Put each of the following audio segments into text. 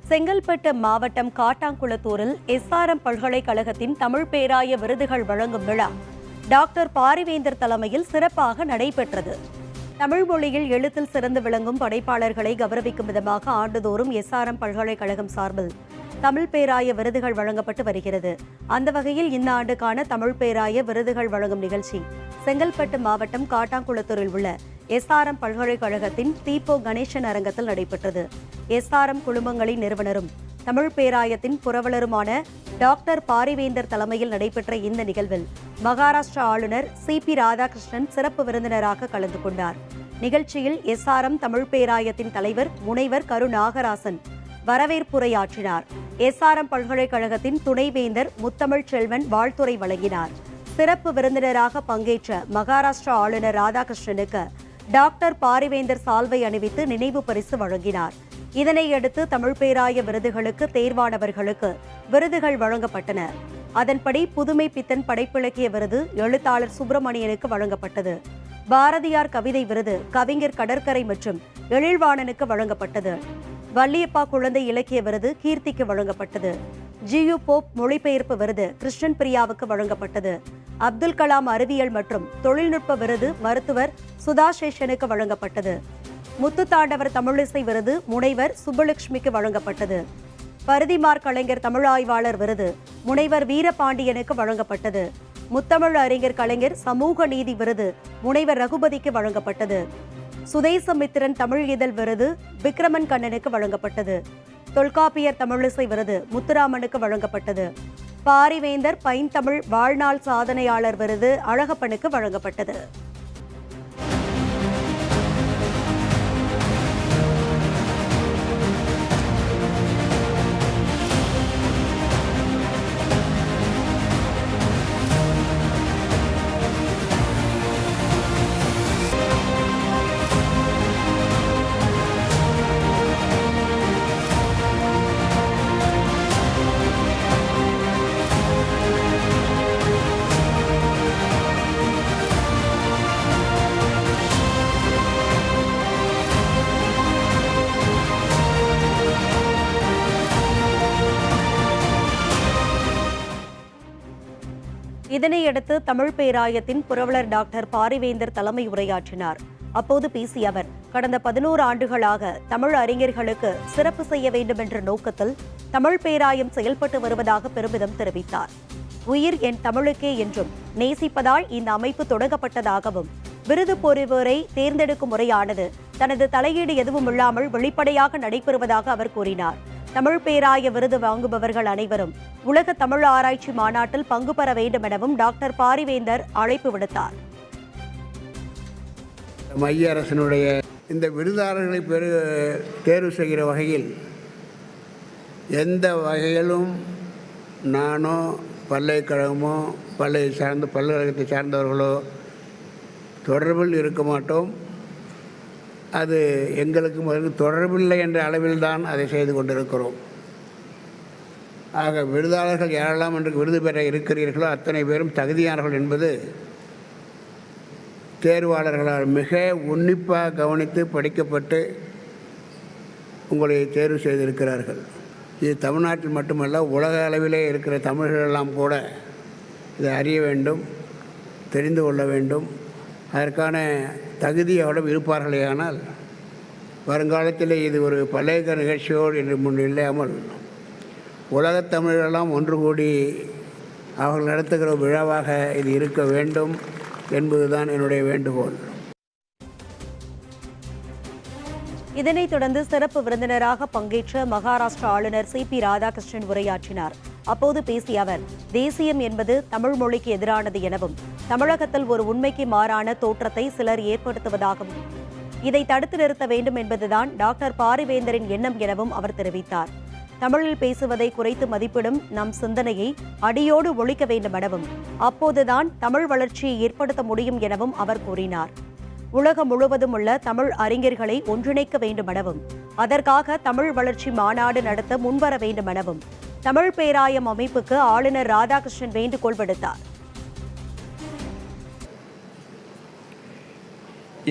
செங்கல்பட்டு மாவட்டம் காட்டாங்குளத்தூரில் எஸ்ஆர்எம் பல்கலைக்கழகத்தின் தமிழ் பேராய விருதுகள் வழங்கும் விழா டாக்டர் பாரிவேந்தர் தலைமையில் சிறப்பாக நடைபெற்றது. தமிழ் மொழியில் எழுத்தில் சிறந்து விளங்கும் படைப்பாளர்களை கௌரவிக்கும் விதமாக ஆண்டுதோறும் எஸ்ஆர்எம் பல்கலைக்கழகம் சார்பில் தமிழ் பேராய விருதுகள் வழங்கப்பட்டு வருகிறது. அந்த வகையில் இந்த ஆண்டுக்கான தமிழ் பேராய விருதுகள் வழங்கும் நிகழ்ச்சி செங்கல்பட்டு மாவட்டம் காட்டாங்குளத்தூரில் உள்ள எஸ்ஆர்எம் பல்கலைக்கழகத்தின் தீபோ கணேசன் அரங்கத்தில் நடைபெற்றது. எஸ்ஆர்எம் குழுமங்களின் நிறுவனரும் தமிழ் பேராயத்தின் புரவலருமான டாக்டர் பாரிவேந்தர் தலைமையில் நடைபெற்ற இந்த நிகழ்வில் மகாராஷ்டிரா ஆளுநர் CP ராதாகிருஷ்ணன் சிறப்பு விருந்தினராக கலந்து கொண்டார். நிகழ்ச்சியில் எஸ்ஆர்எம் தமிழ் பேராயத்தின் தலைவர் முனைவர் கரு நாகராசன் வரவேற்புரையாற்றினார். எஸ்ஆர்எம் பல்கலைக்கழகத்தின் துணைவேந்தர் முத்தமிழ் செல்வன் வாழ்த்துரை வழங்கினார். சிறப்பு விருந்தினராக பங்கேற்ற மகாராஷ்டிரா ஆளுநர் ராதாகிருஷ்ணனுக்கு டாக்டர் பாரிவேந்தர் சால்வை அணிவித்து நினைவு பரிசு வழங்கினார். இதனையடுத்து தமிழ் பேராய விருதுகளுக்கு தேர்வானவர்களுக்கு விருதுகள் வழங்கப்பட்டன. அதன்படி புதுமை பித்தன் படைப்பிலக்கிய விருது எழுத்தாளர் சுப்பிரமணியனுக்கு வழங்கப்பட்டது. பாரதியார் கவிதை விருது கவிஞர் கடற்கரை மற்றும் எழில்வாணனுக்கு வழங்கப்பட்டது. வள்ளியப்பா குழந்தை இலக்கிய விருது கீர்த்திக்கு வழங்கப்பட்டது. GU போப் மொழிபெயர்ப்பு விருது கிருஷ்ணன் பிரியாவுக்கு வழங்கப்பட்டது. அப்துல் கலாம் அறிவியல் மற்றும் தொழில்நுட்ப விருது மருத்துவர் சுதாசேஷனுக்கு வழங்கப்பட்டது. முத்துத்தாண்டவர் தமிழிசை விருது முனைவர் சுப்புலட்சுமிக்கு வழங்கப்பட்டது. பரிதிமார் கலைஞர் தமிழ் ஆய்வாளர் விருது முனைவர் வீரபாண்டியனுக்கு வழங்கப்பட்டது. முத்தமிழ் அறிஞர் கலைஞர் சமூக நீதி விருது முனைவர் ரகுபதிக்கு வழங்கப்பட்டது. சுதேசமித்திரன் தமிழ் இதழ் விருது விக்ரமன் கண்ணனுக்கு வழங்கப்பட்டது. தொல்காப்பியர் தமிழிசை விருது முத்துராமனுக்கு வழங்கப்பட்டது. பாரிவேந்தர் பைந்தமிழ் வாழ்நாள் சாதனையாளர் விருது அழகப்பனுக்கு வழங்கப்பட்டது. இதனையடுத்து தமிழ் பேராயத்தின் புரவலர் டாக்டர் பாரிவேந்தர் தலைமை உரையாற்றினார். அப்போது பேசிய அவர், கடந்த 11 ஆண்டுகளாக தமிழ் அறிஞர்களுக்கு சிறப்பு செய்ய வேண்டும் என்ற நோக்கத்தில் தமிழ் பேராயம் செயல்பட்டு வருவதாக பெருமிதம் தெரிவித்தார். உயிர் என் தமிழுக்கே என்றும் நேசிப்பதால் இந்த அமைப்பு தொடங்கப்பட்டதாகவும் விருது பெறுவோரை தேர்ந்தெடுக்கும் முறையானது தனது தலையீடு எதுவும் இல்லாமல் வெளிப்படையாக நடைபெறுவதாக அவர் கூறினார். தமிழ் பேராய விருது வாங்குபவர்கள் அனைவரும் உலக தமிழ் ஆராய்ச்சி மாநாட்டில் பங்கு பெற வேண்டும் எனவும் டாக்டர் பாரிவேந்தர் அழைப்பு விடுத்தார். மைய அரசினுடைய இந்த விருதாளர்களை தேர்வு செய்கிற வகையில் எந்த வகையிலும் நானோ பல்கலைக்கழகமோ பல்கலைக்கழகத்தை சார்ந்தவர்களோ தொடர்பில் இருக்க மாட்டோம். அது எங்களுக்கு தொடர்பில்லை என்ற அளவில் தான் அதை செய்து கொண்டிருக்கிறோம். ஆக விருதாளர்கள் யாரெல்லாம் என்று விருது பெற இருக்கிறீர்களோ அத்தனை பேரும் தகுதியானவர்கள் என்பது தேர்வாளர்களால் மிக உன்னிப்பாக கவனித்து படிக்கப்பட்டு உங்களை தேர்வு செய்திருக்கிறார்கள். இது தமிழ்நாட்டில் மட்டுமல்ல, உலக அளவிலே இருக்கிற தமிழர்களெல்லாம் கூட இதை அறிய வேண்டும், தெரிந்து கொள்ள வேண்டும். அதற்கான தகுதியோடு இருப்பார்களே. ஆனால் வருங்காலத்தில் இது ஒரு பல்கலை நிகழ்ச்சியோடு என்று முன் இல்லாமல் உலகத் தமிழரெல்லாம் ஒன்று கூடி அவர்கள் நடத்துகிற விழாவாக இது இருக்க வேண்டும் என்பதுதான் என்னுடைய வேண்டுகோள். இதனைத் தொடர்ந்து சிறப்பு விருந்தினராக பங்கேற்ற மகாராஷ்டிரா ஆளுநர் CP ராதாகிருஷ்ணன் உரையாற்றினார். அப்போது பேசிய அவர், தேசியம் என்பது தமிழ் மொழிக்கு எதிரானது எனவும் தமிழகத்தில் ஒரு உண்மைக்கு மாறான தோற்றத்தை சிலர் ஏற்படுத்துவதாகவும் இதை தடுத்து நிறுத்த வேண்டும் என்பதுதான் டாக்டர் பாரிவேந்தரின் எண்ணம் எனவும் அவர் தெரிவித்தார். தமிழில் பேசுவதை குறைத்து மதிப்பிடும் நம் சிந்தனையை அடியோடு ஒழிக்க வேண்டும் எனவும் அப்போதுதான் தமிழ் வளர்ச்சியை ஏற்படுத்த முடியும் எனவும் அவர் கூறினார். உலகம் முழுவதும் உள்ள தமிழ் அறிஞர்களை ஒன்றிணைக்க வேண்டும் எனவும் அதற்காக தமிழ் வளர்ச்சி மாநாடு நடத்த முன்வர வேண்டும் எனவும் தமிழ் பேராயம் அமைப்புக்கு ஆளுநர் ராதாகிருஷ்ணன் வேண்டுகோள் விடுத்தார்.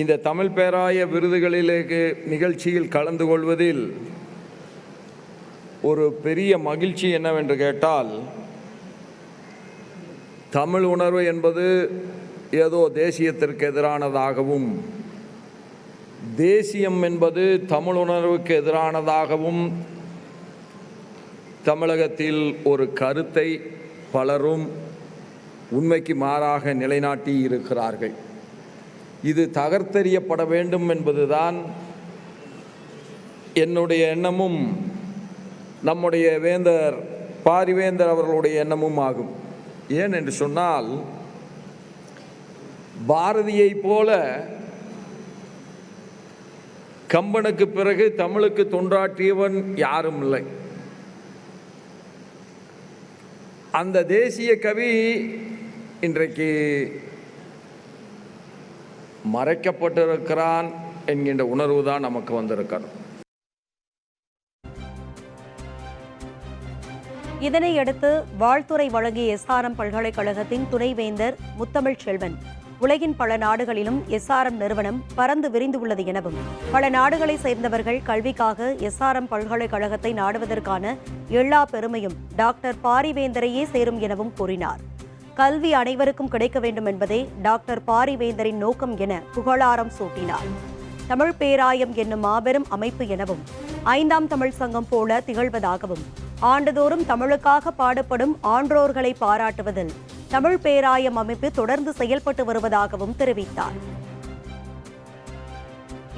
இந்த தமிழ் பேராய விருதுகளிலே நிகழ்ச்சியில் கலந்து கொள்வதில் ஒரு பெரிய மகிழ்ச்சி என்னவென்று கேட்டால், தமிழ் உணர்வு என்பது ஏதோ தேசியத்திற்கு எதிரானதாகவும், தேசியம் என்பது தமிழ் உணர்வுக்கு எதிரானதாகவும் தமிழகத்தில் ஒரு கருத்தை பலரும் உண்மைக்கு மாறாக நிலைநாட்டி இருக்கிறார்கள். இது தகர்த்தெறியப்பட வேண்டும் என்பதுதான் என்னுடைய எண்ணமும் நம்முடைய வேந்தர் பாரிவேந்தர் அவர்களுடைய எண்ணமும் ஆகும். ஏன் என்று சொன்னால், பாரதியை போல கம்பனுக்கு பிறகு தமிழுக்கு தொண்டாற்றியவன் யாரும் இல்லை. அந்த தேசிய கவி இன்றைக்கு மறைக்கப்பட்டிருக்கிறான் என்கின்ற உணர்வு தான் நமக்கு வந்திருக்கிறது. இதனையடுத்து வாழ்த்துரை வழங்கிய SRM பல்கலைக்கழகத்தின் துணைவேந்தர் முத்தமிழ் செல்வன், உலகின் பல நாடுகளிலும் SRM நிறுவனம் பறந்து விரிந்துள்ளது எனவும், பல நாடுகளை சேர்ந்தவர்கள் கல்விக்காக SRM பல்கலைக்கழகத்தை நாடுவதற்கான எல்லா பெருமையும் டாக்டர் பாரிவேந்தரையே சேரும் எனவும் கூறினார். கல்வி அனைவருக்கும் கிடைக்க வேண்டும் என்பதே டாக்டர் பாரிவேந்தரின் நோக்கம் என புகழாரம் சூட்டினார். தமிழ் பேராயம் என்னும் மாபெரும் அமைப்பு எனவும், 5ஆம் தமிழ் சங்கம் போல திகழ்வதாகவும், ஆண்டுதோறும் தமிழுக்காக பாடுபடும் ஆன்றோர்களை பாராட்டுவதில் தமிழ் பேராயம் அமைப்பு தொடர்ந்து செயல்பட்டு வருவதாகவும் தெரிவித்தார்.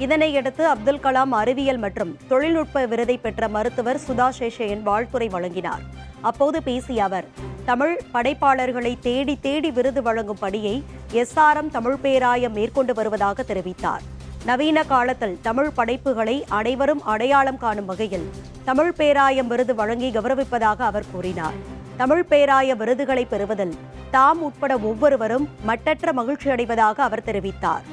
இதனையடுத்து அப்துல் கலாம் அறிவியல் மற்றும் தொழில்நுட்ப விருதை பெற்ற மருத்துவர் சுதா சேஷையன் வாழ்த்துரை வழங்கினார். அப்போது பேசிய அவர், தமிழ் படைப்பாளர்களை தேடி தேடி விருது வழங்கும் பணியை SRM தமிழ் பேராயம் மேற்கொண்டு வருவதாக தெரிவித்தார். நவீன காலத்தில் தமிழ் படைப்புகளை அனைவரும் அடையாளம் காணும் வகையில் தமிழ் பேராயம் விருது வழங்கி கௌரவிப்பதாக அவர் கூறினார். தமிழ் பேராய விருதுகளை பெறுவதில் தாம் உட்பட ஒவ்வொருவரும் மட்டற்ற மகிழ்ச்சி அடைவதாக அவர் தெரிவித்தார்.